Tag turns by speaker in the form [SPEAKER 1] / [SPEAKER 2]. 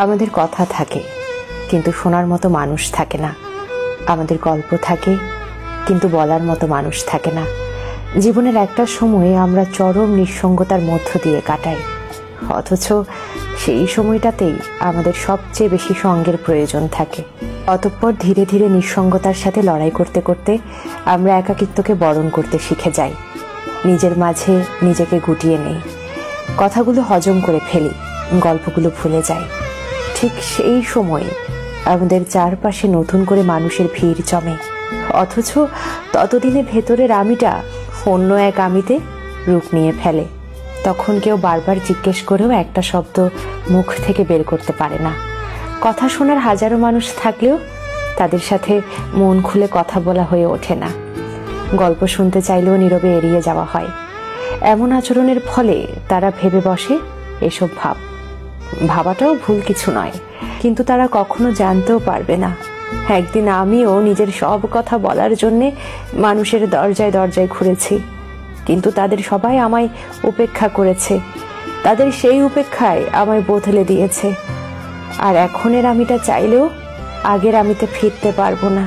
[SPEAKER 1] আমাদের কথা থাকে কিন্তু শোনার মতো মানুষ থাকে না, আমাদের গল্প থাকে কিন্তু বলার মতো মানুষ থাকে না। জীবনের একটা সময়ে আমরা চরম নিঃসঙ্গতার মধ্য দিয়ে কাটাই, অথচ সেই সময়টাতেই আমাদের সবচেয়ে বেশি সঙ্গের প্রয়োজন থাকে। অতঃপর ধীরে ধীরে নিঃসঙ্গতার সাথে লড়াই করতে করতে আমরা একাকিত্বকে বরণ করতে শিখে যাই, নিজের মাঝে নিজেকে গুটিয়ে নেই, কথাগুলো হজম করে ফেলি, গল্পগুলো ভুলে যাই। ঠিক সেই সময়ে আমাদের চারপাশে নতুন করে মানুষের ভিড় জমে, অথচ ততদিনে ভেতরের আমিটা অন্য এক আমিতে রূপ নিয়ে ফেলে। তখন কেউ বারবার জিজ্ঞেস করেও একটা শব্দ মুখ থেকে বের করতে পারে না। কথা শোনার হাজারো মানুষ থাকলেও তাদের সাথে মন খুলে কথা বলা হয়ে ওঠে না। গল্প শুনতে চাইলেও নীরবে এড়িয়ে যাওয়া হয়। এমন আচরণের ফলে তারা ভেবে বসে এসব ভাবাটাও ভুল কিছু নয়, কিন্তু তারা কখনো জানতেও পারবে না একদিন আমিও নিজের সব কথা বলার জন্যে মানুষের দরজায় দরজায় ঘুরেছি, কিন্তু তাদের সবাই আমায় উপেক্ষা করেছে। তাদের সেই উপেক্ষায় আমায় বদলে দিয়েছে। আর এখনের আমিটা চাইলেও আগের আমিতে ফিরতে পারবো না।